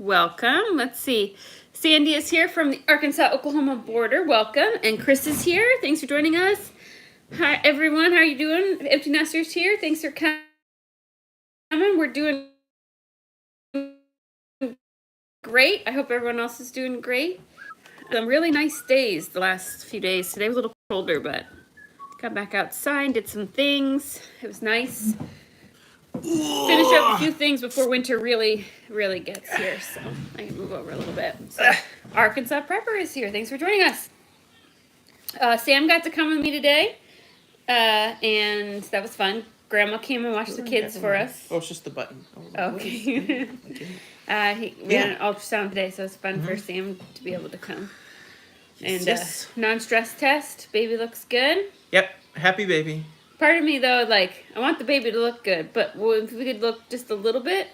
welcome. Let's see. Sandy is here from the Arkansas-Oklahoma border. Welcome. And Chris is here. Thanks for joining us. Hi, everyone. How are you doing? Empty Nesters here. Thanks for coming. We're doing great. I hope everyone else is doing great. Some really nice days the last few days. Today was a little colder, but got back outside, did some things. It was nice. Finish up a few things before winter really gets here. So I can move over a little bit. So, Arkansas Prepper is here. Thanks for joining us. Sam got to come with me today, and that was fun. Grandma came and watched the kids for us. Oh, it's just the button. Okay. We had an ultrasound today, so it's fun for Sam to be able to come. And non-stress test. Baby looks good. Yep, happy baby. Part of me, though, like, I want the baby to look good, but if we could look just a little bit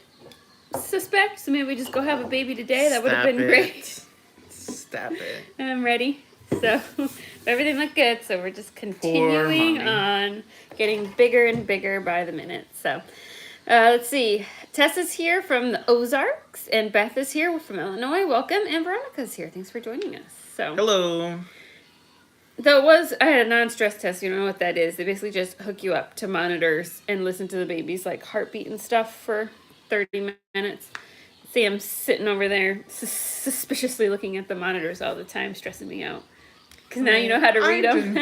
suspect, so maybe we just go have a baby today, that would have been great. Stop it. I'm ready. So, everything looked good, so we're just continuing on, getting bigger and bigger by the minute. So, let's see. Tess is here from the Ozarks, and Beth is here from Illinois. Welcome, and Veronica's here. Thanks for joining us. So, hello. Though I had a non-stress test, you know what that is. They basically just hook you up to monitors and listen to the baby's like heartbeat and stuff for 30 minutes. Sam's sitting over there suspiciously looking at the monitors all the time, stressing me out. Because now you know how to read them.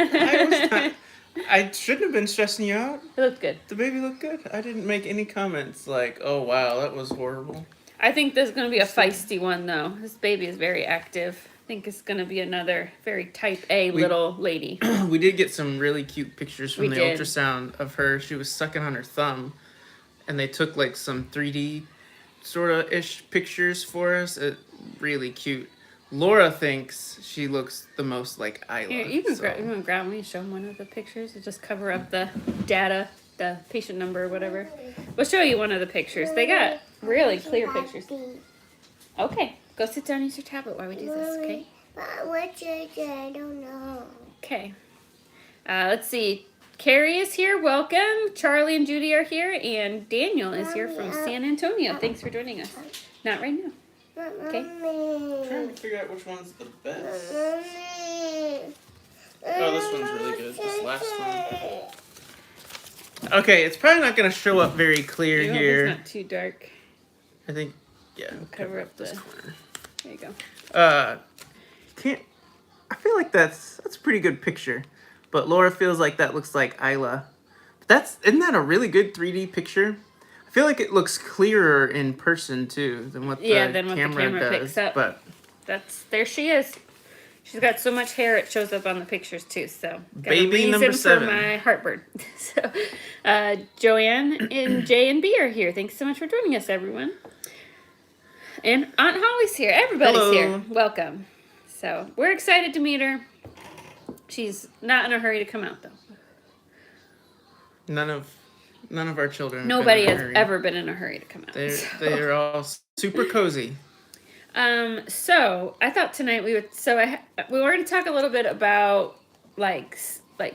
I shouldn't have been stressing you out. It looked good. The baby looked good. I didn't make any comments like, oh wow, that was horrible. I think there's going to be a feisty one though. This baby is very active. I think it's going to be another very type A little lady. We did get some really cute pictures from the ultrasound of her. She was sucking on her thumb, and they took like some 3D sort of ish pictures for us. Really cute. Laura thinks she looks the most like Isla. Here, you can grab me and show them one of the pictures. And just cover up the data, the patient number or whatever. We'll show you one of the pictures. They got really clear pictures. Okay. Go sit down and use your tablet while we do this, okay? What's it? I don't know. Okay. Let's see. Carrie is here. Welcome. Charlie and Judy are here. And Daniel is here from San Antonio. Thanks for joining us. Not right now. Okay. I'm trying to figure out which one's the best. Oh, this one's really good. This last one. Okay, it's probably not going to show up very clear here. It's not too dark. I think, yeah. We'll cover up this corner. There you go. I feel like that's a pretty good picture, but Laura feels like that looks like Isla. Isn't that a really good 3D picture? I feel like it looks clearer in person too than what the camera does. Picks up. But there she is. She's got so much hair it shows up on the pictures too. So got baby number 7 for my heartburn. So Joanne and J and B are here. Thanks so much for joining us, everyone. And Aunt Holly's here. Everybody's here. Welcome. So we're excited to meet her. She's not in a hurry to come out, though. None of our children. Nobody has ever been in a hurry to come out. They're all super cozy. So I thought tonight we would. We wanted to talk a little bit about like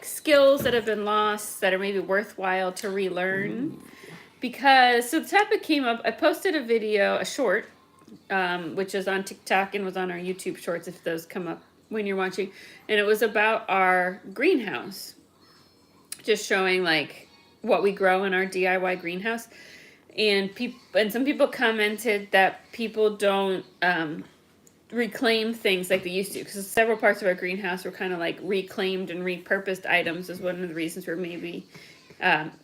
skills that have been lost that are maybe worthwhile to relearn. Because the topic came up. I posted a video, a short. Which is on TikTok and was on our YouTube shorts if those come up when you're watching. And it was about our greenhouse. Just showing like what we grow in our DIY greenhouse. And some people commented that people don't reclaim things like they used to. Because several parts of our greenhouse were kind of like reclaimed and repurposed items is one of the reasons we're maybe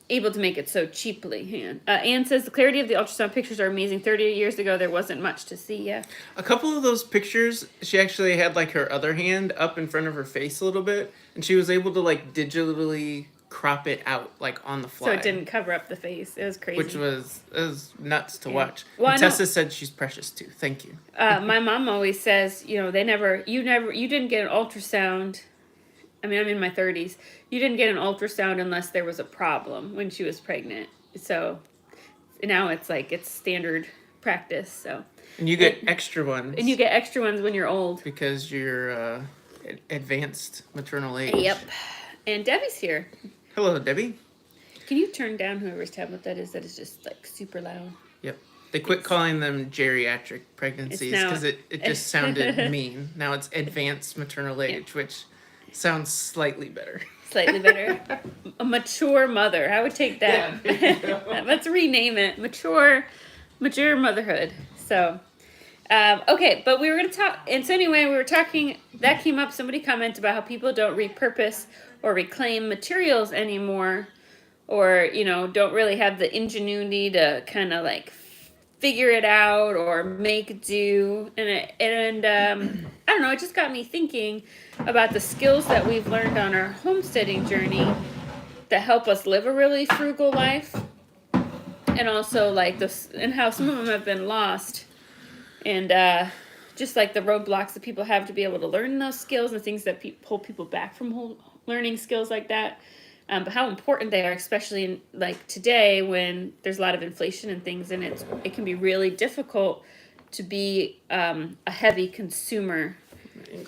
able to make it so cheaply. Anne says the clarity of the ultrasound pictures are amazing. 30 years ago, there wasn't much to see. Yeah. A couple of those pictures, she actually had like her other hand up in front of her face a little bit, and she was able to like digitally crop it out like on the fly. So it didn't cover up the face. It was crazy. Which was nuts to watch. Well, Tessa said she's precious too. Thank you. My mom always says, you didn't get an ultrasound. I mean, I'm in my 30s. You didn't get an ultrasound unless there was a problem when she was pregnant. So now it's standard practice. So. And you get extra ones. And you get extra ones when you're old. Because you're advanced maternal age. Yep. And Debbie's here. Hello, Debbie. Can you turn down whoever's tablet that is? That is just like super loud. Yep. They quit calling them geriatric pregnancies now- because it just sounded mean. Now it's advanced maternal age, which sounds slightly better. Slightly better. A mature mother. I would take that. Yeah, there you go. Let's rename it mature motherhood. So, okay, but we were going to talk. And so anyway, we were talking. That came up. Somebody commented about how people don't repurpose or reclaim materials anymore, or don't really have the ingenuity to kind of like figure it out or make do. And I don't know. It just got me thinking about the skills that we've learned on our homesteading journey that help us live a really frugal life, and also like this, and how some of them have been lost, and just like the roadblocks that people have to be able to learn those skills and things that hold people back from learning skills like that. But how important they are, especially in like today when there's a lot of inflation and things, and it can be really difficult to be a heavy consumer,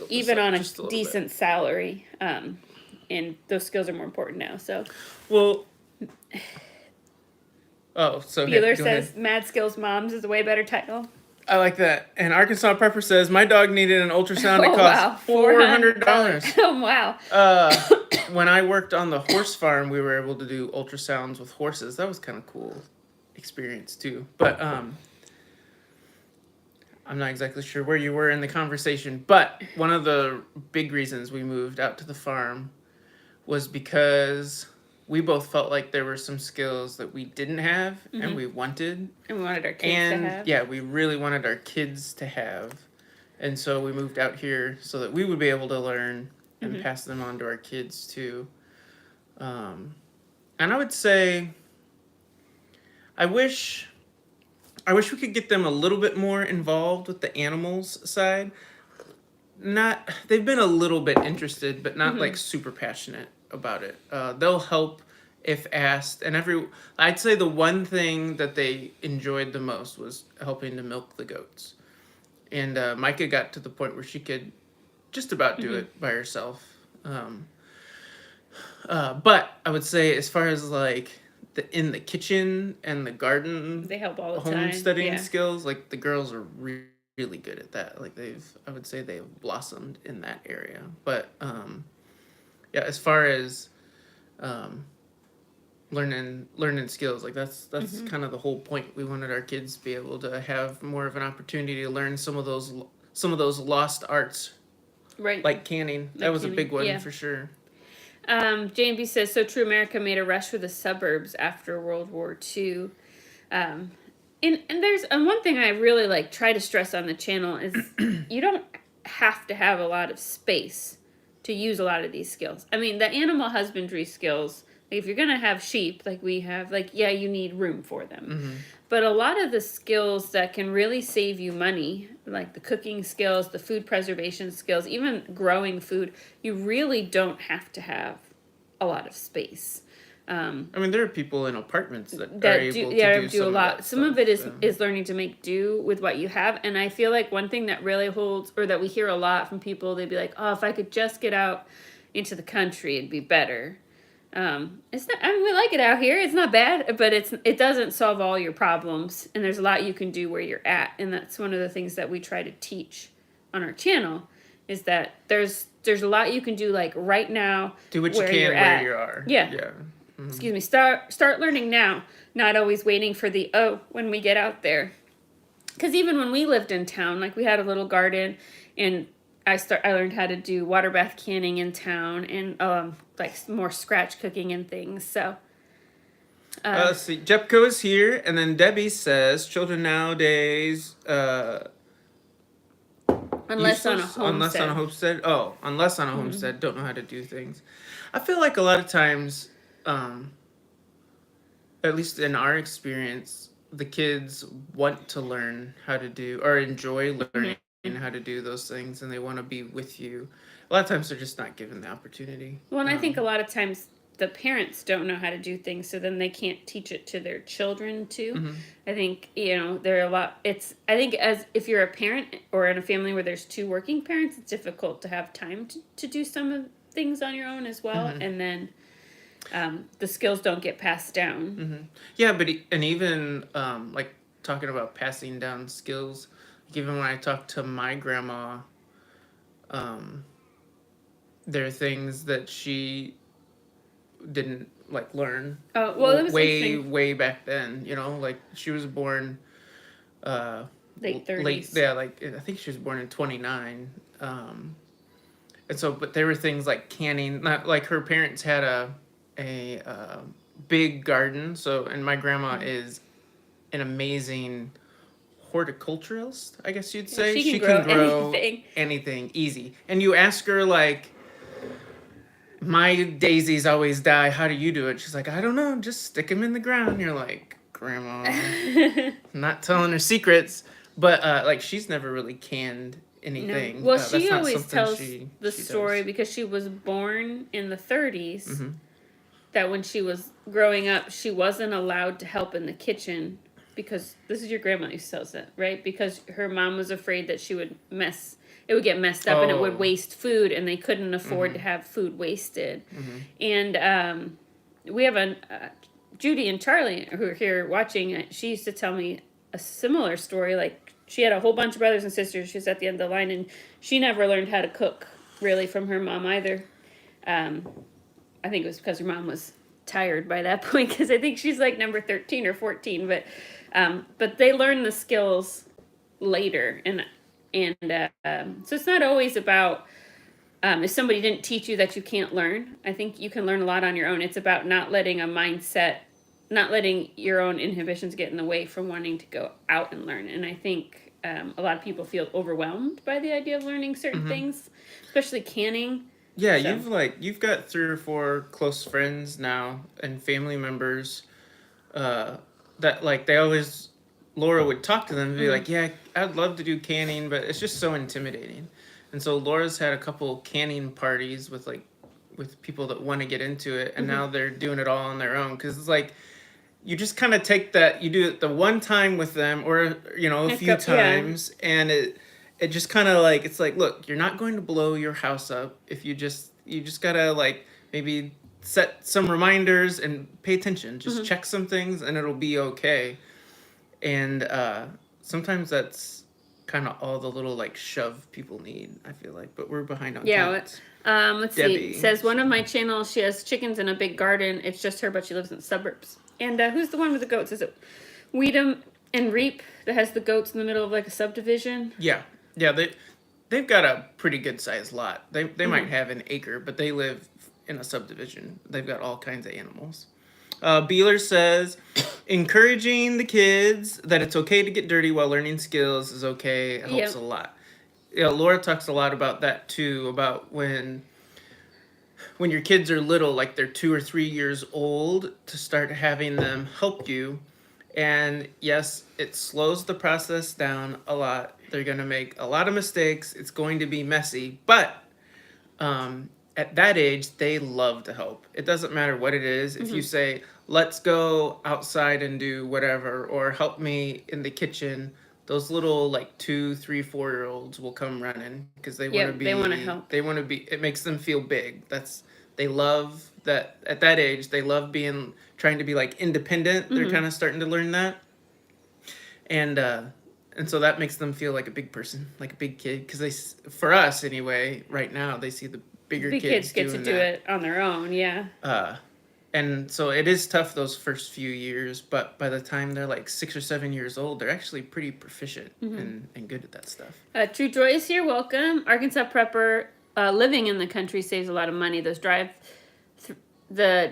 even on a decent salary. And those skills are more important now. So, Well, so Bueller says "Mad Skills Moms" is a way better title. I like that. And Arkansas Prepper says my dog needed an ultrasound. It cost $400. Oh wow! When I worked on the horse farm, we were able to do ultrasounds with horses. That was kind of cool experience too. But I'm not exactly sure where you were in the conversation. But one of the big reasons we moved out to the farm was because we both felt like there were some skills that we didn't have and we wanted. And we wanted our kids to have. Yeah, we really wanted our kids to have. And so we moved out here so that we would be able to learn and pass them on to our kids too. And I would say, I wish we could get them a little bit more involved with the animals side. They've been a little bit interested, but not like super passionate about it. They'll help if asked, and I'd say the one thing that they enjoyed the most was helping to milk the goats. And Micah got to the point where she could just about do it by herself. But I would say, as far as like in the kitchen and the garden, they help all the time. Homesteading skills, like the girls are really good at that. Like I would say they've blossomed in that area. But yeah, as far as learning skills, like that's kind of the whole point. We wanted our kids to be able to have more of an opportunity to learn some of those lost arts, right? Like canning. That was a big one for sure. Jane B says, so true, America made a rush for the suburbs after World War II. And there's one thing I really like try to stress on the channel is you don't have to have a lot of space to use a lot of these skills. I mean, the animal husbandry skills, like if you're going to have sheep like we have, like, yeah, you need room for them. But a lot of the skills that can really save you money, like the cooking skills, the food preservation skills, even growing food, you really don't have to have a lot of space. I mean, there are people in apartments that are able to do a lot. Some of it is learning to make do with what you have. And I feel like one thing that really holds, or that we hear a lot from people, they'd be like, oh, if I could just get out into the country, it'd be better. It's not, I mean, we like it out here. It's not bad, but it doesn't solve all your problems. And there's a lot you can do where you're at. And that's one of the things that we try to teach on our channel, is that there's a lot you can do, like right now. Do what you can where you are. Yeah. Excuse me. Start learning now, not always waiting for when we get out there. Because even when we lived in town, like we had a little garden, and I learned how to do water bath canning in town, and like more scratch cooking and things. So let's see. Jepco is here, and then Debbie says children nowadays unless on a homestead. Unless on a homestead, don't know how to do things. I feel like a lot of times, at least in our experience, the kids want to learn how to do or enjoy learning how to do those things, and they want to be with you. A lot of times they're just not given the opportunity. Well, and I think a lot of times the parents don't know how to do things, so then they can't teach it to their children too. I think, there are a lot. I think as if you're a parent or in a family where there's two working parents, it's difficult to have time to do some of things on your own as well, and then the skills don't get passed down. Yeah, but even like talking about passing down skills. Like even when I talk to my grandma, there are things that she didn't like learn Oh, well, it was way interesting. way back then. Like she was born Late 30s. late. Yeah, like I think she was born in 29. And so, but there were things like canning. Not like her parents had a big garden. So, and my grandma is an amazing horticulturalist, I guess you'd say. She can grow anything easy. And you ask her like, my daisies always die. How do you do it? She's like, I don't know. Just stick them in the ground. You're like, Grandma, I'm not telling her secrets. But like, she's never really canned anything. Well, That's she not always something tells she the story does. because she was born in the 30s. Mm-hmm. That when she was growing up, she wasn't allowed to help in the kitchen because this is your grandma who tells it, right? Because her mom was afraid that it would get messed up and it would waste food, and they couldn't afford to have food wasted. And we have Judy and Charlie who are here watching. She used to tell me a similar story. Like she had a whole bunch of brothers and sisters. She was at the end of the line, and she never learned how to cook really from her mom either. I think it was because her mom was tired by that point, because I think she's like number 13 or 14. But they learn the skills later, and so it's not always about if somebody didn't teach you that you can't learn. I think you can learn a lot on your own. It's about not letting your own inhibitions get in the way from wanting to go out and learn. And I think a lot of people feel overwhelmed by the idea of learning certain things, especially canning. Yeah, So. you've got 3 or 4 close friends now and family members that like they always Laura would talk to them and be like, "Yeah, I'd love to do canning, but it's just so intimidating." And so Laura's had a couple canning parties with people that want to get into it, and now they're doing it all on their own, cuz it's like you just kind of take that, you do it the one time with them, or a few times, and it just kind of like, it's like, look, you're not going to blow your house up if you just gotta like maybe set some reminders and pay attention, just check some things and it'll be okay. And sometimes that's kind of all the little like shove people need, I feel like. But we're behind on comments. Let's Debbie. see. It says one of my channels, she has chickens in a big garden. It's just her, but she lives in the suburbs. And who's the one with the goats? Is it Weedham and Reap that has the goats in the middle of like a subdivision? Yeah, they've got a pretty good sized lot. They might have an acre, but they live in a subdivision. They've got all kinds of animals. Beeler says, encouraging the kids that it's okay to get dirty while learning skills is okay. It helps a lot. Laura talks a lot about that too, about when your kids are little, like they're 2 or 3 years old, to start having them help you. And yes, it slows the process down a lot. They're going to make a lot of mistakes. It's going to be messy, but at that age, they love to help. It doesn't matter what it is. If you say, let's go outside and do whatever, or help me in the kitchen, those little like 2, 3, 4-year-olds will come running because they want to be. They want to help. They want to be. It makes them feel big. They love that at that age. They love trying to be like independent. They're kind of starting to learn that, and so that makes them feel like a big person, like a big kid. Because for us anyway, right now they see the big kids get to do it on their own, yeah. And so it is tough those first few years, but by the time they're like 6 or 7 years old, they're actually pretty proficient and good at that stuff. True Joy is here, welcome. Arkansas prepper, living in the country saves a lot of money. Those the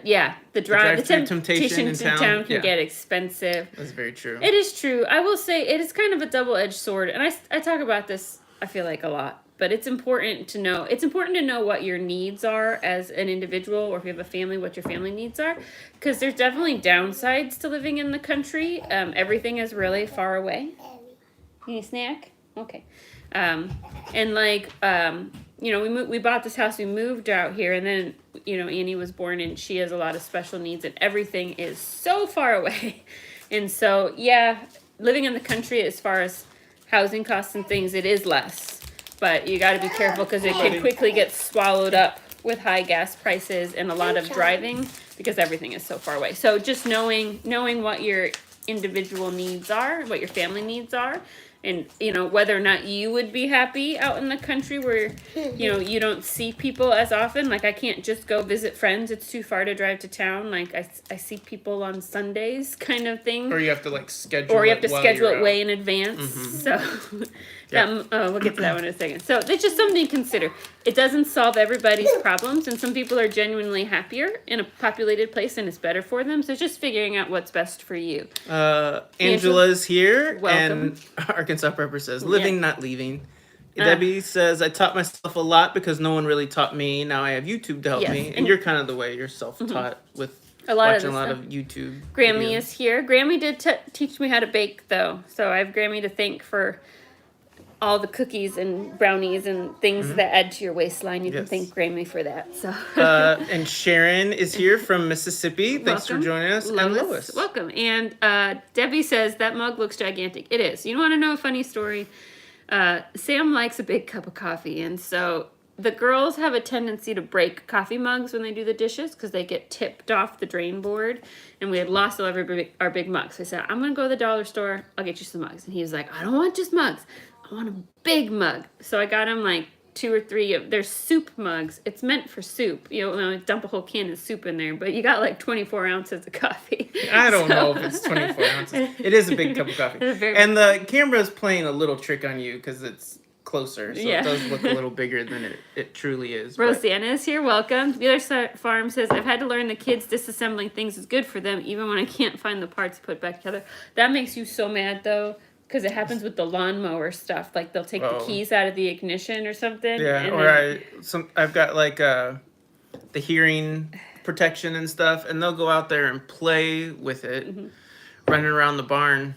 temptation in town can get expensive. That's very true. It is true. I will say it is kind of a double-edged sword, and I talk about this, I feel like, a lot. But it's important to know. It's important to know what your needs are as an individual, or if you have a family, what your family needs are, because there's definitely downsides to living in the country. Everything is really far away. You need a snack? Okay. And like we bought this house. We moved out here, and then Annie was born, and she has a lot of special needs, and everything is so far away. And so living in the country, as far as housing costs and things, it is less. But you got to be careful because it can quickly get swallowed up with high gas prices and a lot of driving because everything is so far away. So just knowing what your individual needs are, what your family needs are, and whether or not you would be happy out in the country where you don't see people as often. Like I can't just go visit friends, it's too far to drive to town. Like I see people on Sundays kind of thing, or you have to like schedule it way in advance. So we'll get to that one in a second. So it's just something to consider. It doesn't solve everybody's problems, and some people are genuinely happier in a populated place and it's better for them. So it's just figuring out what's best for you. Angela's here. Welcome. And Arkansas Prepper says, living, not leaving. Debbie says, I taught myself a lot because no one really taught me. Now I have YouTube to help me. And you're kind of the way. You're self-taught with watching a lot of YouTube Grammy videos. is here. Grammy did teach me how to bake, though. So I have Grammy to thank for all the cookies and brownies and things that add to your waistline. You can thank Grammy for that. So and Sharon is here from Mississippi. Thanks for joining us. And Lois. Welcome. And Debbie says, that mug looks gigantic. It is. You want to know a funny story? Sam likes a big cup of coffee, and so the girls have a tendency to break coffee mugs when they do the dishes because they get tipped off the drain board, and we had lost all of our big mugs. So I said, I'm going to go to the dollar store. I'll get you some mugs. And he was like, I don't want just mugs. I want a big mug. So I got him like 2 or 3 of their soup mugs. It's meant for soup. Dump a whole can of soup in there, but you got like 24 ounces of coffee. I don't know if it's 24 ounces. It is a big cup of coffee. And the camera's playing a little trick on you because it's closer, so it does look a little bigger than it truly is. Rosanna is here. Welcome. The other farm says, I've had to learn the kids disassembling things is good for them, even when I can't find the parts to put back together. That makes you so mad, though. Because it happens with the lawnmower stuff. Like, they'll take the keys out of the ignition or something. Yeah, and I've got, like, the hearing protection and stuff, and they'll go out there and play with it, running around the barn.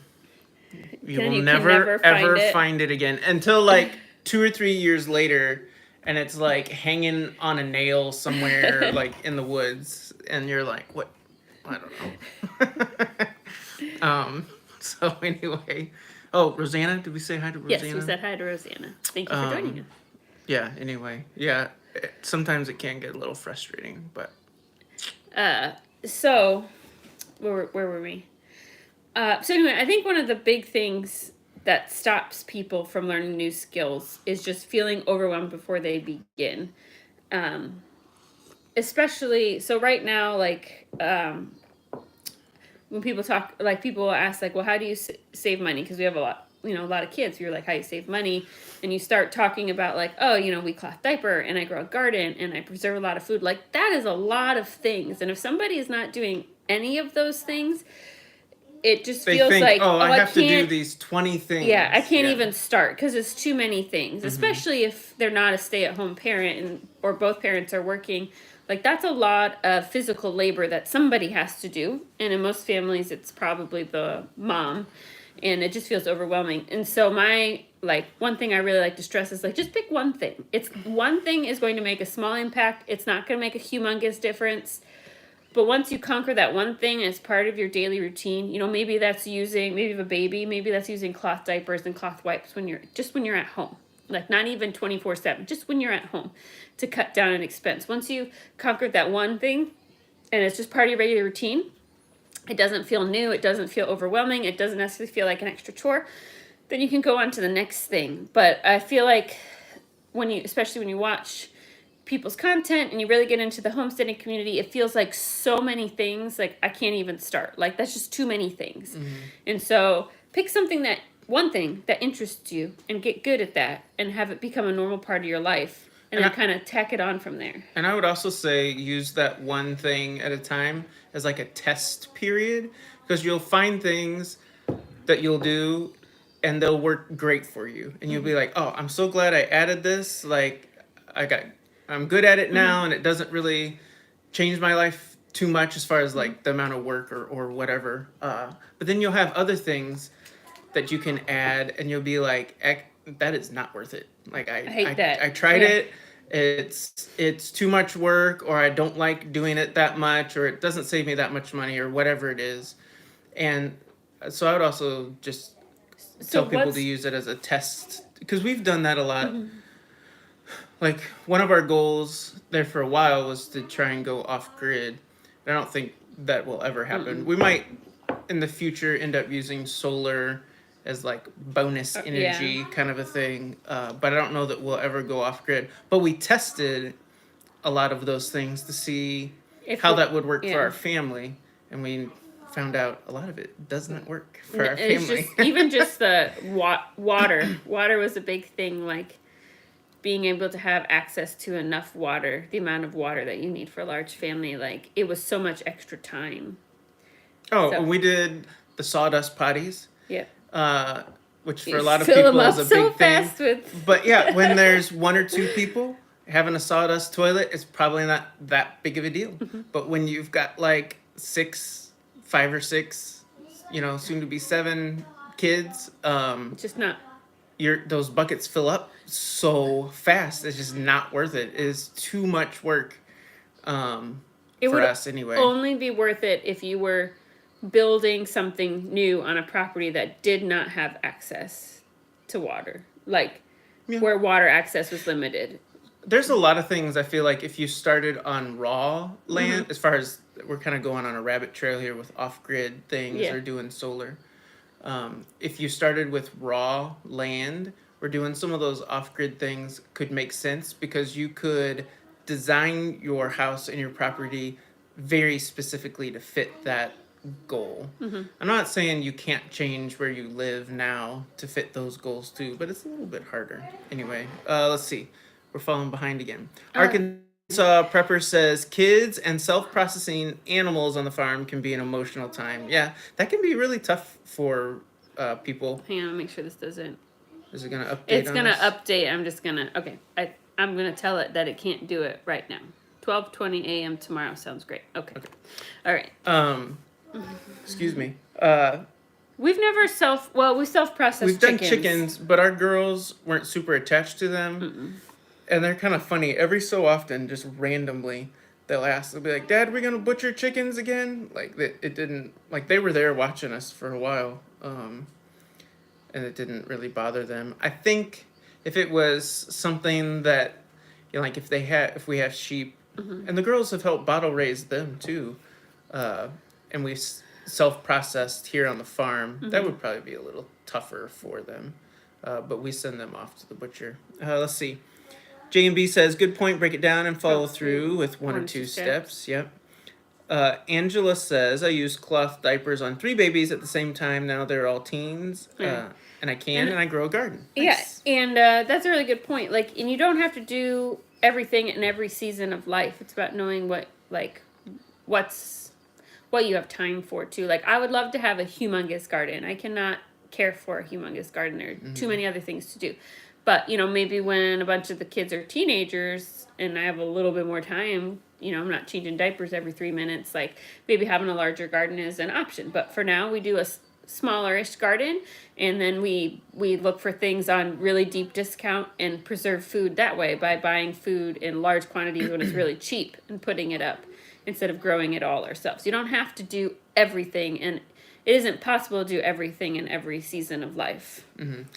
You will never ever find it again. Until, like, 2 or 3 years later, and it's, like, hanging on a nail somewhere, like, in the woods. And you're like, what? I don't know. So, anyway... Oh, Rosanna? Did we say hi to Rosanna? Yes, we said hi to Rosanna. Thank you for joining us. Yeah, anyway. Yeah, sometimes it can get a little frustrating, but... So, where were we? So anyway, I think one of the big things that stops people from learning new skills is just feeling overwhelmed before they begin. Especially, so right now, like... when people talk, like people will ask, like, well, how do you save money? Because we have a lot of kids. You're like, how you save money? And you start talking about like, oh, we cloth diaper and I grow a garden and I preserve a lot of food. Like that is a lot of things. And if somebody is not doing any of those things, it just feels like, I have to do these 20 things. Yeah, I can't even start because it's too many things, especially if they're not a stay-at-home parent or both parents are working. Like, that's a lot of physical labor that somebody has to do. And in most families, it's probably the mom. And it just feels overwhelming. And so one thing I really like to stress is, like, just pick one thing. One thing is going to make a small impact. It's not going to make a humongous difference. But once you conquer that one thing as part of your daily routine, maybe that's maybe you have a baby, maybe that's using cloth diapers and cloth wipes when you're at home. Like, not even 24/7, just when you're at home to cut down on expense. Once you conquered that one thing and it's just part of your regular routine, it doesn't feel new, it doesn't feel overwhelming, it doesn't necessarily feel like an extra chore, then you can go on to the next thing. But I feel like especially when you watch people's content and you really get into the homesteading community, it feels like so many things, like I can't even start. Like, that's just too many things. And so pick one thing that interests you and get good at that and have it become a normal part of your life and then kind of tack it on from there. And I would also say use that one thing at a time as like a test period, because you'll find things that you'll do and they'll work great for you. And you'll be like, oh, I'm so glad I added this. Like, I'm good at it now and it doesn't really change my life too much as far as like the amount of work or whatever. But then you'll have other things that you can add and you'll be like, that is not worth it. Like, I hate that. I tried it. It's too much work, or I don't like doing it that much, or it doesn't save me that much money, or whatever it is. And so I would also just tell people to use it as a test, because we've done that a lot. Like, one of our goals there for a while was to try and go off grid. I don't think that will ever happen. We might in the future end up using solar as like bonus energy kind of a thing. But I don't know that we'll ever go off grid. But we tested a lot of those things to see how that would work for our family, and we found out a lot of it does not work for our family. Even just the water. Water was a big thing, like being able to have access to enough water, the amount of water that you need for a large family. Like, it was so much extra time. Oh, we did the sawdust potties. Yeah. Which for a lot of people is a big thing. But yeah, when there's 1 or 2 people, having a sawdust toilet is probably not that big of a deal. But when you've got like 5 or 6, soon to be 7 kids, just not. Those buckets fill up so fast. It's just not worth it. It is too much work for us anyway. It would only be worth it if you were building something new on a property that did not have access to water, like where water access was limited. There's a lot of things I feel like if you started on raw land, as far as we're kind of going on a rabbit trail here with off-grid things or doing solar. If you started with raw land or doing some of those off-grid things could make sense because you could design your house and your property very specifically to fit that goal. I'm not saying you can't change where you live now to fit those goals too, but it's a little bit harder. Anyway, let's see. We're falling behind again. Arkansas Prepper says kids and self-processing animals on the farm can be an emotional time. Yeah, that can be really tough for people. Hang on, make sure this doesn't. Is it going to update? It's going to update. I'm just going to. Okay, I'm going to tell it that it can't do it right now. 12:20 a.m. tomorrow sounds great. Okay. All right. Excuse me. We've never we self-processed We've done chickens, but our girls weren't super attached to them. And they're kind of funny. Every so often, just randomly, they'll be like, Dad, are we going to butcher chickens again? Like, it didn't, like, they were there watching us for a while. And it didn't really bother them. I think if it was something that, like if we have sheep, and the girls have helped bottle raise them too, and we self-processed here on the farm, that would probably be a little tougher for them. But we send them off to the butcher. Let's see. J&B says, good point, break it down and follow through with one or two steps. Yep. Angela says, I used cloth diapers on 3 babies at the same time. Now they're all teens. And I grow a garden. Nice. Yeah, and that's a really good point. Like, and you don't have to do everything in every season of life. It's about knowing what you have time for too. Like, I would love to have a humongous garden. I cannot care for a humongous garden. There are too many other things to do. But, maybe when a bunch of the kids are teenagers and I have a little bit more time, I'm not changing diapers every 3 minutes. Like, maybe having a larger garden is an option. But for now, we do a smaller-ish garden, and then we look for things on really deep discount and preserve food that way by buying food in large quantities when it's really cheap and putting it up instead of growing it all ourselves. You don't have to do everything, and it isn't possible to do everything in every season of life.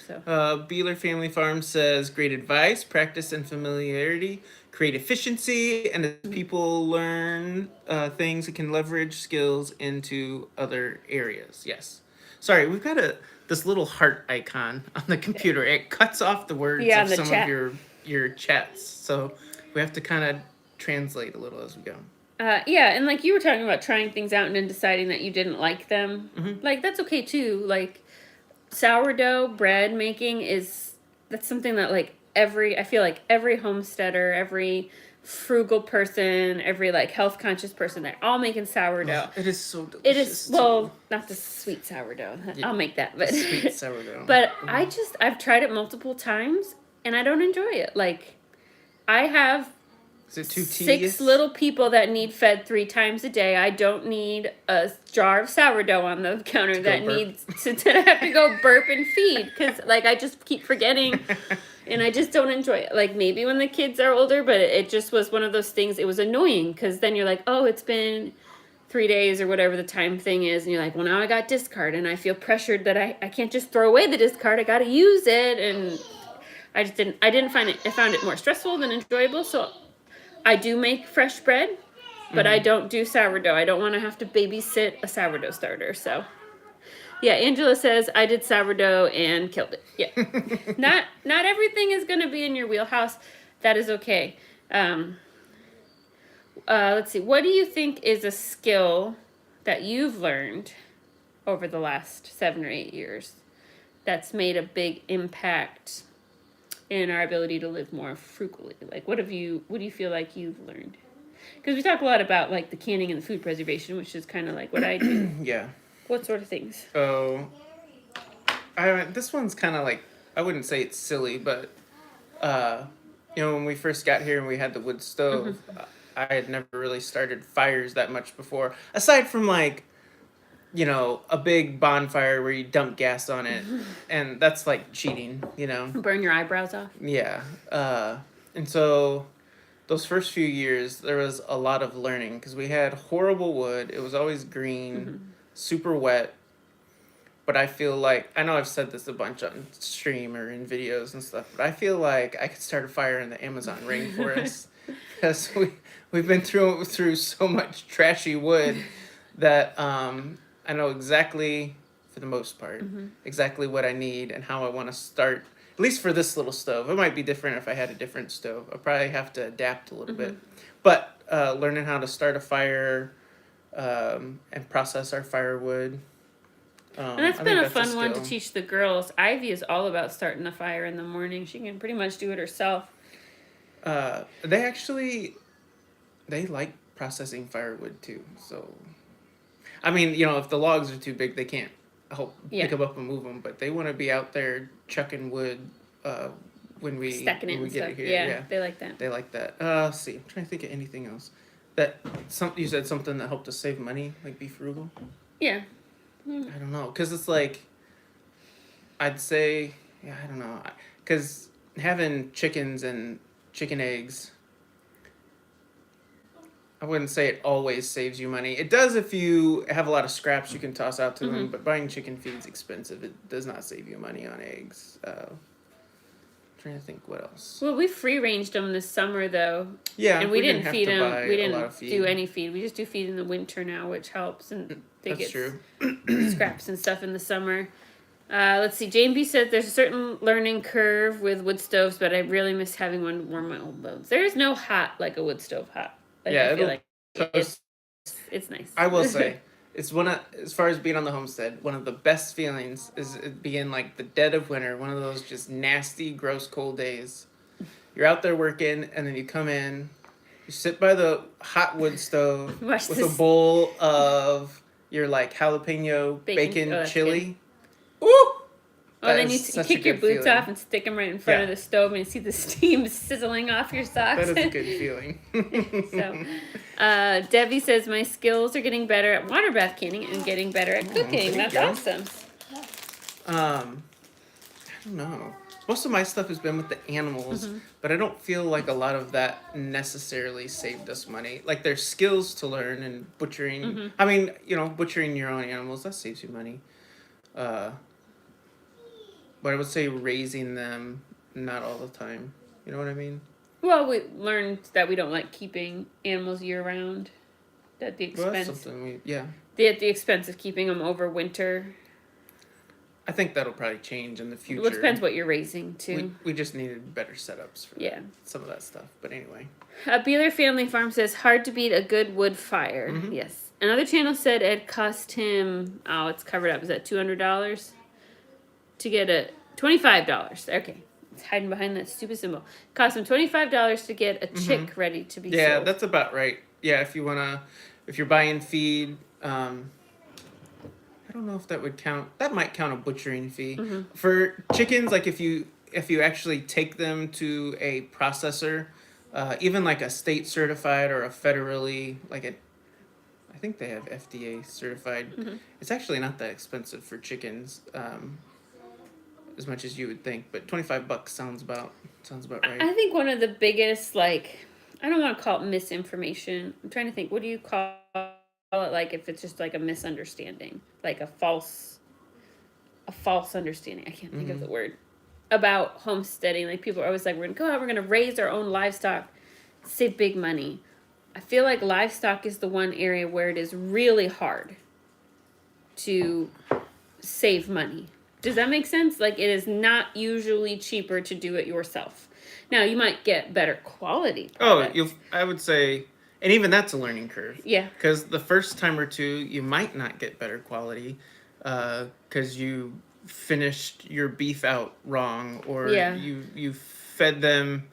So, Beeler Family Farm says, great advice, practice and familiarity, create efficiency, and as people learn things, it can leverage skills into other areas. Yes. Sorry, we've got this little heart icon on the computer. It cuts off the words of some of your chats, so we have to kind of translate a little as we go. And like you were talking about trying things out and then deciding that you didn't like them. Like, that's okay too. Like, sourdough bread making that's something that like I feel like every homesteader, every frugal person, every like health conscious person, they're all making sourdough. It is so delicious. It is, well, not the sweet sourdough. Yeah. I'll make that, but sweet sourdough. But I've tried it multiple times and I don't enjoy it. Like, I have Is it too tedious? 6 little people that need fed 3 times a day. I don't need a jar of sourdough on the counter that needs to have to go burp and feed, because like I just keep forgetting and I just don't enjoy it. Like, maybe when the kids are older, but it just was one of those things. It was annoying because then you're like, oh, it's been 3 days or whatever the time thing is, and you're like, well, now I got discard, and I feel pressured that I can't just throw away the discard. I got to use it, and I didn't find it. I found it more stressful than enjoyable. So I do make fresh bread, but I don't do sourdough. I don't want to have to babysit a sourdough starter. So Yeah, Angela says I did sourdough and killed it. Yeah. Not everything is going to be in your wheelhouse. That is okay. Let's see. What do you think is a skill that you've learned over the last 7 or 8 years that's made a big impact in our ability to live more frugally? Like, what do you feel like you've learned? Because we talk a lot about like the canning and the food preservation, which is kind of like what I do. Yeah. What sort of things? So, this one's kind of like, I wouldn't say it's silly, but, when we first got here and we had the wood stove, I had never really started fires that much before. Aside from like, a big bonfire where you dump gas on it. And that's like cheating, Burn your eyebrows off? Yeah. And so those first few years, there was a lot of learning because we had horrible wood. It was always green, super wet. But I feel like, I know I've said this a bunch on stream or in videos and stuff, but I feel like I could start a fire in the Amazon rainforest because we've been through so much trashy wood that I know exactly, for the most part, exactly what I need and how I want to start. At least for this little stove. It might be different if I had a different stove. I'll probably have to adapt a little bit. But learning how to start a fire and process our firewood. And that's been a fun one to teach the girls. Ivy is all about starting a fire in the morning. She can pretty much do it herself. They like processing firewood too. So, I mean, if the logs are too big, they can't pick them up and move them. But they want to be out there chucking wood when we stacking it when we and get stuff. it here. Yeah, they like that. They like that. Let's see. I'm trying to think of anything else. You said something that helped us save money, like be frugal. Yeah. I don't know, because it's like, I'd say, I don't know, because having chickens and chicken eggs, I wouldn't say it always saves you money. It does if you have a lot of scraps you can toss out to them, but buying chicken feed's expensive. It does not save you money on eggs. Trying to think what else. Well, we free ranged them this summer though. Yeah, and we didn't feed them. We didn't do any feed. We just do feed in the winter now, which helps, and they That's get true. scraps and stuff in the summer. Let's see. Jane B said there's a certain learning curve with wood stoves, but I really miss having one to warm my old bones. There is no hot like a wood stove hot. Like, Yeah, I feel like it's nice. I will say, it's as far as being on the homestead, one of the best feelings is it being like the dead of winter, one of those just nasty, gross, cold days. You're out there working, and then you come in, you sit by the hot wood stove with a bowl of your like jalapeno bacon chili. Ooh! Oh, then you kick your boots off and stick them right in front of the stove, and you see the steam sizzling off your socks. That is a good feeling. So, Debbie says, my skills are getting better at water bath canning and getting better at cooking. That's awesome. I don't know. Most of my stuff has been with the animals, but I don't feel like a lot of that necessarily saved us money. Like, there's skills to learn and butchering. I mean, butchering your own animals, that saves you money. But I would say raising them, not all the time. You know what I mean? Well, we learned that we don't like keeping animals year round. At the expense, that's something at the expense of keeping them over winter. I think that'll probably change in the future. Well, it depends what you're raising too. We just needed better setups for some of that stuff. But anyway. Beeler Family Farm says, hard to beat a good wood fire. Yes. Another channel said it cost him, it's covered up. Is that $200? To get $25. Okay. It's hiding behind that stupid symbol. It cost him $25 to get a chick ready to be sold. Yeah, that's about right. Yeah, if you're buying feed, I don't know if that would count. That might count a butchering fee. For chickens, like if you actually take them to a processor, even like a state certified or a federally, I think they have FDA certified. It's actually not that expensive for chickens, as much as you would think. But $25 sounds about right. I think one of the biggest, I don't want to call it misinformation. I'm trying to think. What do you call it? Like if it's just like a misunderstanding, like a false understanding. I can't think of the word about homesteading. Like people are always like, we're gonna go out, we're gonna raise our own livestock, save big money. I feel like livestock is the one area where it is really hard to save money. Does that make sense? Like, it is not usually cheaper to do it yourself. Now, you might get better quality product. I would say, and even that's a learning curve. Yeah. Because the first time or two, you might not get better quality because you finished your beef out wrong, or you fed them,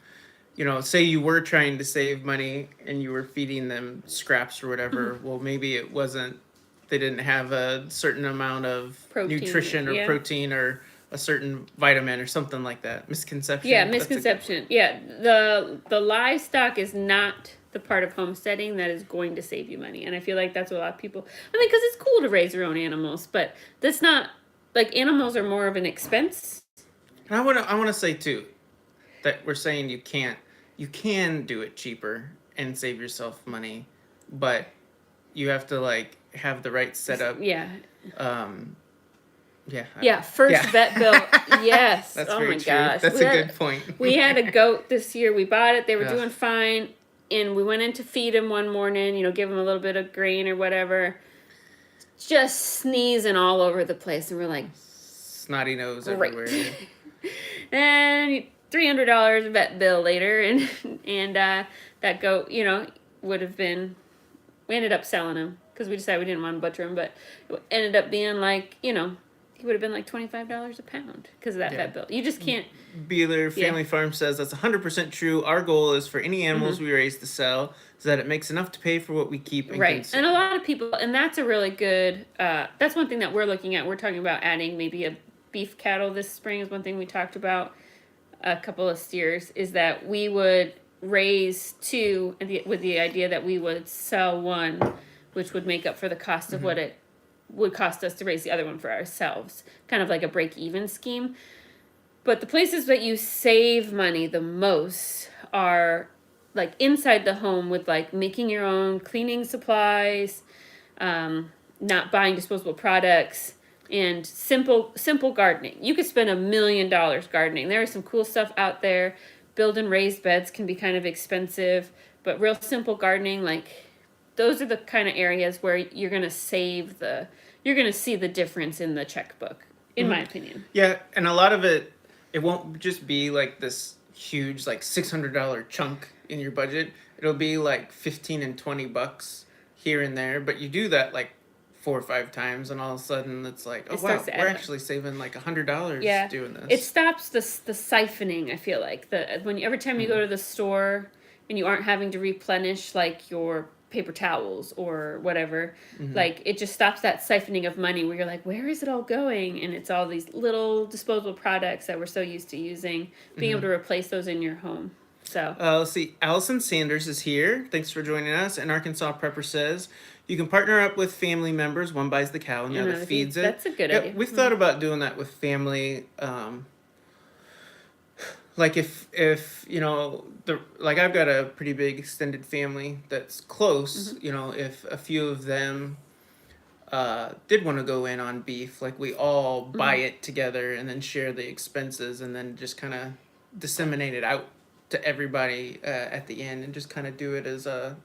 say you were trying to save money and you were feeding them scraps or whatever. Well, maybe it wasn't, they didn't have a certain amount of nutrition or protein or a certain vitamin or something like that. Misconception. Yeah, misconception. Yeah, the livestock is not the part of homesteading that is going to save you money. And I feel like that's what a lot of people, because it's cool to raise your own animals, but that's not, like, animals are more of an expense. And I want to say too that we're saying you can do it cheaper and save yourself money, but you have to like have the right setup. Yeah. First vet bill. Yes. That's oh very my true. gosh. That's a good point. We had a goat this year. We bought it. They were doing fine. And we went in to feed him one morning, give him a little bit of grain or whatever. Just sneezing all over the place. And we're like, snotty nose everywhere. And $300 vet bill later. And that goat, would have been, we ended up selling him because we decided we didn't want to butcher him. But it ended up being like, he would have been like $25 a pound because of that vet bill. You just can't. Beeler Family Farm says that's 100% true. Our goal is for any animals we raise to sell, so that it makes enough to pay for what we keep and consume. And a lot of people, and that's a really good, that's one thing that we're looking at. We're talking about adding maybe a beef cattle this spring is one thing we talked about. A couple of steers is that we would raise two with the idea that we would sell one, which would make up for the cost of what it would cost us to raise the other one for ourselves. Kind of like a break-even scheme. But the places that you save money the most are like inside the home with like making your own cleaning supplies, not buying disposable products, and simple gardening. You could spend $1 million gardening. There is some cool stuff out there. Building raised beds can be kind of expensive, but real simple gardening, like those are the kind of areas where you're going to see the difference in the checkbook, in my opinion. Yeah, and a lot of it won't just be like this huge like $600 chunk in your budget. It'll be like $15 and $20 here and there, but you do that like 4 or 5 times, and all of a sudden it's like, oh wow, we're actually saving like $100 doing this. It stops the siphoning. I feel like every time you go to the store and you aren't having to replenish like your paper towels or whatever, like it just stops that siphoning of money where you're like, where is it all going? And it's all these little disposable products that we're so used to using, being able to replace those in your home. So let's see, Allison Sanders is here. Thanks for joining us. And Arkansas Prepper says you can partner up with family members. One buys the cow and the other feeds it. That's a good idea. We've thought about doing that with family. Like if I've got a pretty big extended family that's close, if a few of them did want to go in on beef, like we all buy it together and then share the expenses and then just kind of disseminate it out to everybody at the end and just kind of do it as a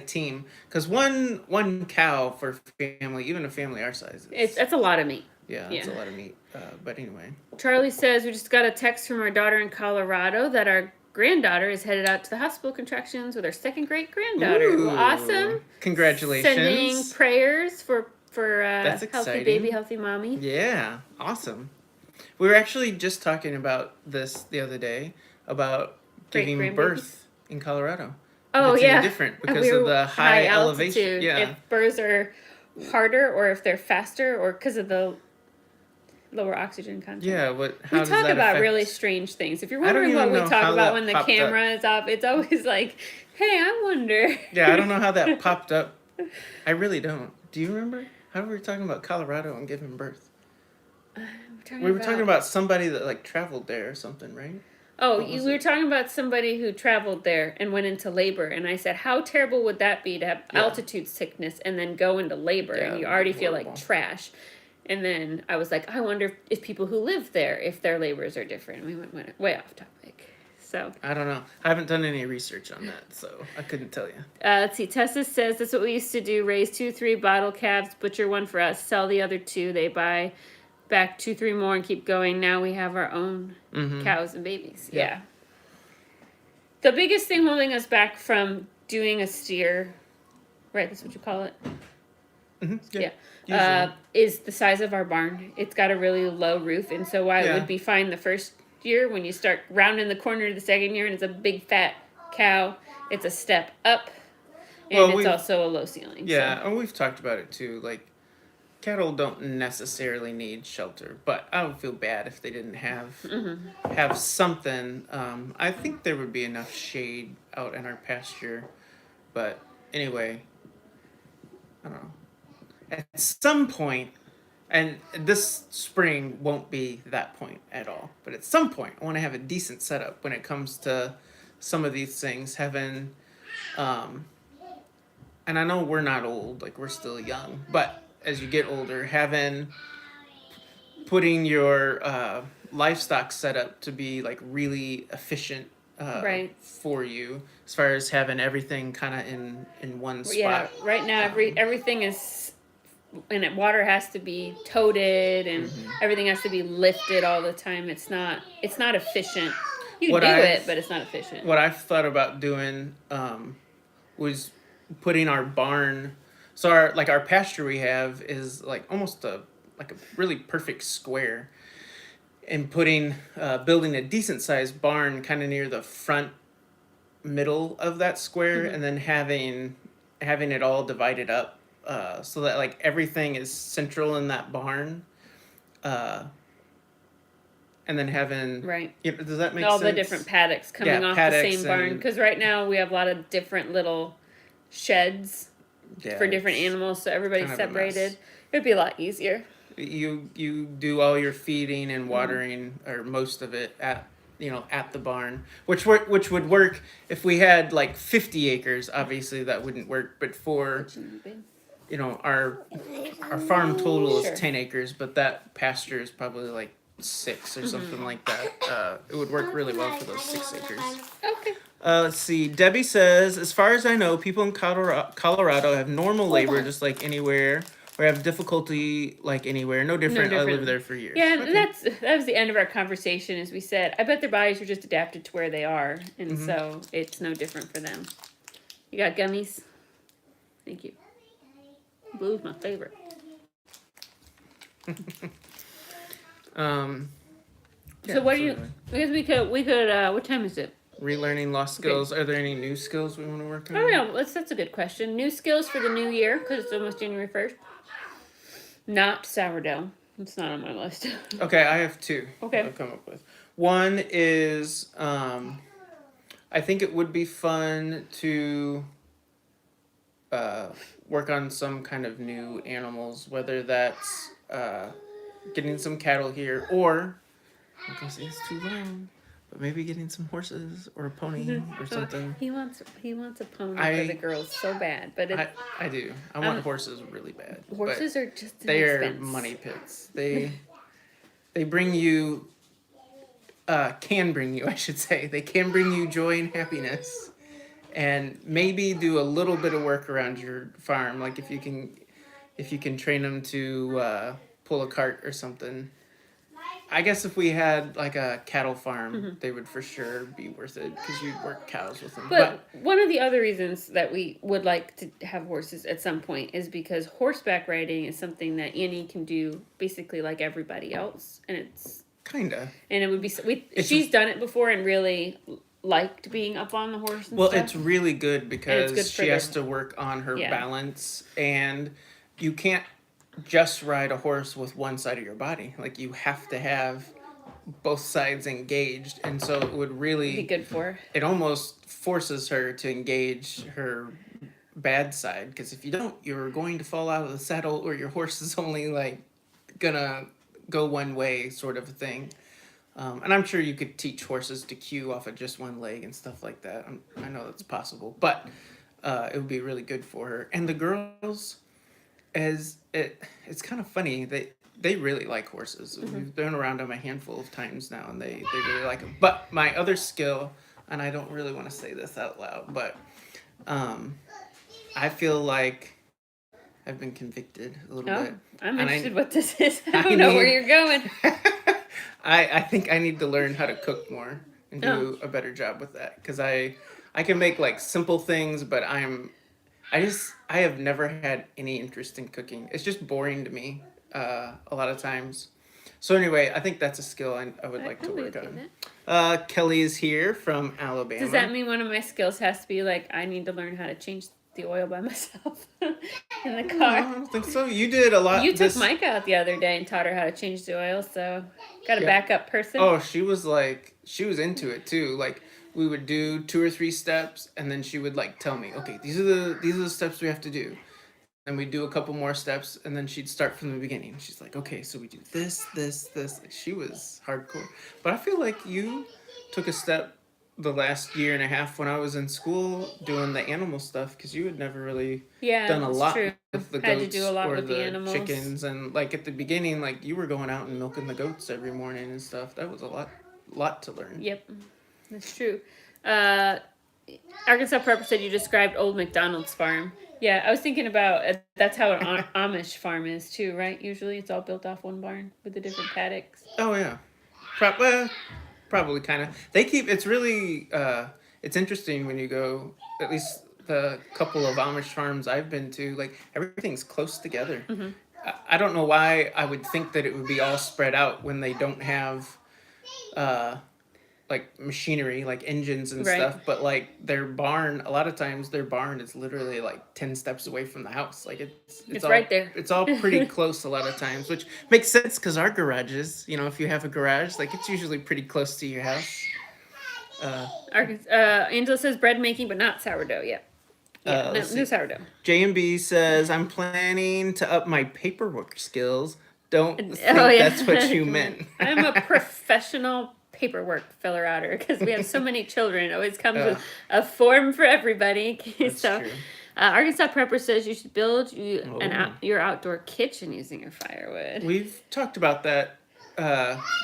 team. Because one cow for family, even a family our size, that's a lot of meat. Yeah, it's a lot of meat. But anyway. Charlie says, we just got a text from our daughter in Colorado that our granddaughter is headed out to the hospital contractions with her second great granddaughter. Well, awesome. Congratulations. Sending prayers for That's healthy exciting. baby, healthy mommy. Yeah, awesome. We were actually just talking about this the other day, about giving birth in Colorado. Oh, it's yeah. Different because of the high elevation. Yeah. If births are harder or if they're faster or because of the lower oxygen content. Yeah, we talk about really strange things. If you're wondering what we talk about when the camera is off, it's always like, hey, I wonder. Yeah, I don't know how that popped up. I really don't. Do you remember? How were we talking about Colorado and giving birth? We were talking about somebody that like traveled there or something, right? Oh, we were talking about somebody who traveled there and went into labor. And I said, how terrible would that be to have altitude sickness and then go into labor and you already feel like trash? And then I was like, I wonder if people who live there, if their labors are different. We went way off topic. So I don't know. I haven't done any research on that, so I couldn't tell you. Let's see. Tessa says that's what we used to do: raise 2-3 bottle calves, butcher one for us, sell the other 2. They buy back 2-3 more and keep going. Now we have our own cows and babies. Yep. Yeah. The biggest thing holding us back from doing a steer, right? That's what you call it. Yeah. Is the size of our barn. It's got a really low roof, and so while it would be fine the first year, when you start rounding the corner to the second year and it's a big fat cow, it's a step up, and it's also a low ceiling. Yeah, and we've talked about it too. Like, cattle don't necessarily need shelter, but I would feel bad if they didn't have something. I think there would be enough shade out in our pasture, but anyway, I don't know. At some point, and this spring won't be that point at all, but at some point, I want to have a decent setup when it comes to some of these things. Having, and I know we're not old, like we're still young, but as you get older, putting your livestock setup to be like really efficient for you, as far as having everything kind of in one spot. Yeah, right now everything is, and water has to be toted, and everything has to be lifted all the time. It's not efficient. You do it, but it's not efficient. What I've thought about doing was putting our barn. So our pasture we have is like almost a really perfect square, and building a decent sized barn kind of near the front middle of that square, and then having it all divided up. So that like everything is central in that barn, and then having does that make sense? All the different paddocks coming off the same barn, because right now we have a lot of different little sheds for different animals, so everybody's separated. It'd be a lot easier. You do all your feeding and watering, or most of it at the barn, which would work if we had like 50 acres. Obviously that wouldn't work, but for our farm total is 10 acres, but that pasture is probably like 6 or something like that. It would work really well for those 6 acres. Okay. Let's see. Debbie says, as far as I know, people in Colorado have normal labor just like anywhere, or have difficulty like anywhere. No different. I lived there for years. Yeah, and that was the end of our conversation. As we said, I bet their bodies are just adapted to where they are, and so it's no different for them. You got gummies? Thank you. Blue's my favorite. So what do you? Because we could. What time is it? Relearning lost skills. Okay. Are there any new skills we want to work on? Oh yeah, that's a good question. New skills for the new year, because it's almost January 1st. Not sourdough. It's not on my list. Okay, I have 2. Okay. I've come up with. One is, I think it would be fun to work on some kind of new animals, whether that's getting some cattle here, or I'm gonna say it's too long, but maybe getting some horses or a pony or something. He wants a pony for the girls so bad, but I do. I want horses really bad. Horses are just an they're expense. Money pits. They bring you can bring you, I should say. They can bring you joy and happiness, and maybe do a little bit of work around your farm, like if you can train them to pull a cart or something. I guess if we had like a cattle farm, they would for sure be worth it, because you'd work cows with them. But one of the other reasons that we would like to have horses at some point is because horseback riding is something that Annie can do basically like everybody else, and it's kinda. And it would be she's done it before and really liked being up on the horse. And well, stuff. It's really good because she has to work on her balance, and you can't just ride a horse with one side of your body. Like, you have to have both sides engaged, and so it would really be good for her. It almost forces her to engage her bad side, because if you don't, you're going to fall out of the saddle, or your horse is only like gonna go one way, sort of a thing. And I'm sure you could teach horses to cue off of just one leg and stuff like that. I know that's possible, but it would be really good for her. And the girls, it's kind of funny, they really like horses. We've been around them a handful of times now, and they really like them. But my other skill, and I don't really want to say this out loud, but I feel like I've been convicted a little Oh, bit. I'm And interested what this is. I I don't know where need- you're going. I think I need to learn how to cook more and do a better job with that, because I can make like simple things, but I have never had any interest in cooking. It's just boring to me a lot of times. So anyway, I think that's a skill I would like to I'm work okay on. with that. Kelly is here from Alabama. Does that mean one of my skills has to be like I need to learn how to change the oil by myself in the No, I car? don't think so. You did a lot. You took Micah out the other day and taught her how to change the oil, so got a Yeah. backup person. Oh, she was into it too. Like we would do 2 or 3 steps, and then she would like tell me, okay, these are the steps we have to do. And we'd do a couple more steps, and then she'd start from the beginning. She's like, okay, so we do this, this, this. She was hardcore. But I feel like you took a step the last year and a half when I was in school doing the animal stuff, because you had never really done a that's lot true. with the Had goats to do a lot or with the the animals. chickens. And like at the beginning, like you were going out and milking the goats every morning and stuff. That was a lot to learn. Yep, that's true. Arkansas Prepper said you described old McDonald's farm. Yeah, I was thinking about that's how an Amish farm is too, right? Usually it's all built off one barn with the different paddocks. Oh yeah, probably kind of. They keep it's really it's interesting when you go. At least the couple of Amish farms I've been to, like everything's close together. Mm-hmm. I don't know why I would think that it would be all spread out when they don't have like machinery, like engines and Right. stuff, but like a lot of times their barn is literally like 10 steps away from the house. Like it's all, right there. It's all pretty close a lot of times, which makes sense because our garages, if you have a garage, like it's usually pretty close to your house. Angela says bread making, but not sourdough yet. Yeah, let's no see. sourdough. J&B says, I'm planning to up my paperwork skills. Don't think Oh, yeah. that's what you meant. I'm a professional paperwork filler outer because we have so many children. It always comes with a form for everybody. That's So, true. Arkansas Prepper says you should build your outdoor kitchen using your firewood. We've talked about that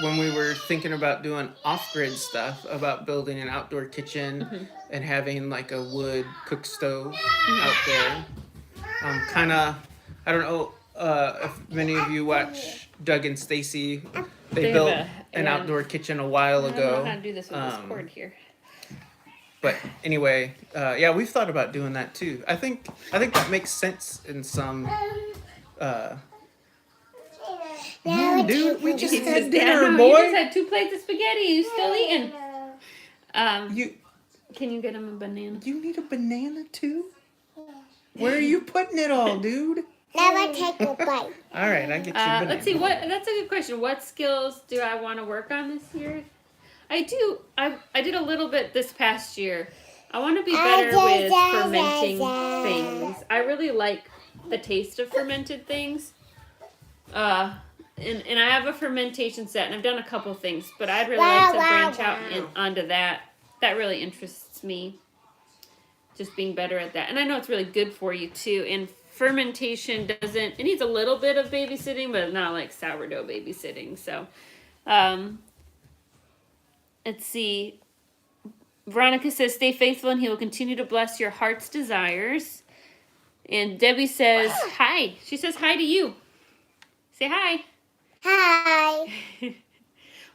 when we were thinking about doing off-grid stuff, about building an outdoor kitchen and having like a wood cook stove out there. I don't know if many of you watch Doug and Stacy. They have built an outdoor kitchen a while I don't ago. know how to do this with this cord here. But anyway, yeah, we've thought about doing that too. I think that makes sense in some. Dude, we just had dinner, You boy. just had 2 plates of spaghetti. You still eating? You Can you get him a banana? you need a banana too? Where are you putting it all, dude? Never take a bite. All right, I get you a banana. Let's see. That's a good question. What skills do I want to work on this year? I did a little bit this past year. I want to be better with fermenting things. I really like the taste of fermented things. And I have a fermentation set, and I've done a couple things, but I'd really like to branch out onto that. That really interests me. Just being better at that. And I know it's really good for you too. And fermentation it needs a little bit of babysitting, but not like sourdough babysitting. So, let's see. Veronica says, stay faithful and he will continue to bless your heart's desires. And Debbie says, hi. She says hi to you. Say hi. Hi.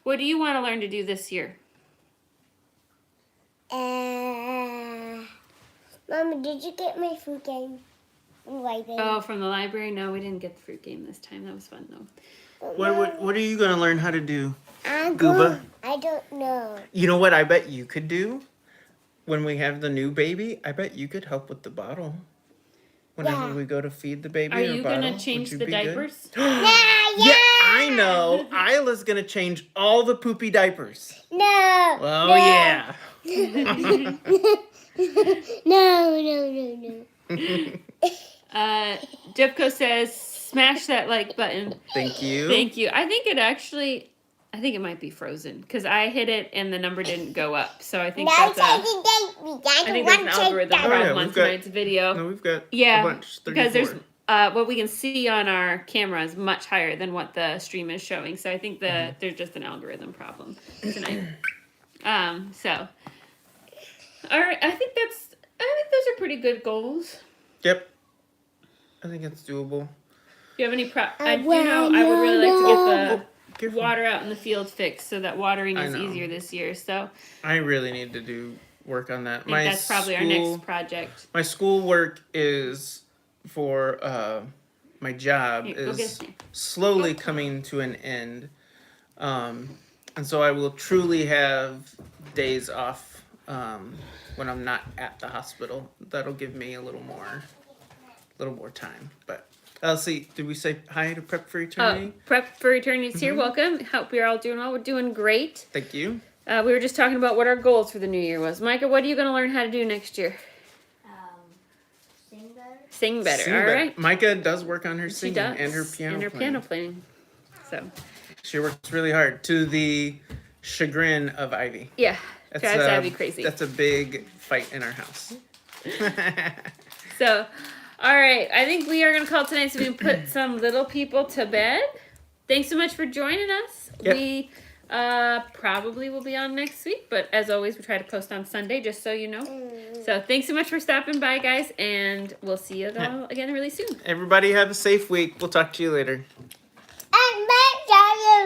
What do you want to learn to do this year? Mama, did you get my food game? Oh, from the library? No, we didn't get the fruit game this time. That was fun though. What are you gonna learn how to do? I'm Gooba? I don't know. You know what I bet you could do? When we have the new baby, I bet you could help with the bottle. Whenever we go to feed the baby. Are you bottle, gonna change would the you be good? diapers? Yeah, I know. Isla's gonna change all the poopy diapers. No. Oh yeah. No. Jeffco says, smash that like button. Thank you. Thank you. I think it might be frozen because I hit it and the number didn't go up. So I think that's an algorithm problem on tonight's video. No, we've got Yeah, a bunch. 34. because there's what we can see on our camera is much higher than what the stream is showing. So I think there's just an algorithm problem tonight. So all right, I think those are pretty good goals. Yep. I think it's doable. Do you have any I would wanna really like to get the Careful. water out in the field fixed so that watering I is know. easier this year. So I really need to do work on that. I think that's probably our next project. My school work is for my job Here, go get is me. slowly coming to an end, and so I will truly have days off when I'm not at the hospital. That'll give me a little more time. But Elsie, did we say hi to Prep for Eternity? Prep for Eternity's here. Welcome. Hope you're all doing well. We're doing great. Thank you. We were just talking about what our goals for the new year was. Micah, what are you going to learn how to do next year? Sing better. Sing better. Sing All better. right. Micah does work on her She singing does. and her piano playing. playing. So, She works really hard to the chagrin of Ivy. yeah. That's, Drives Abby crazy. That's a big fight in our house. So, all right. I think we are going to call tonight so we can put some little people to bed. Thanks so much for joining us. Yep. We probably will be on next week, but as always, we try to post on Sunday, just so you know. So, thanks so much for stopping by, guys, and we'll see you all again really soon. Everybody have a safe week. We'll talk to you later.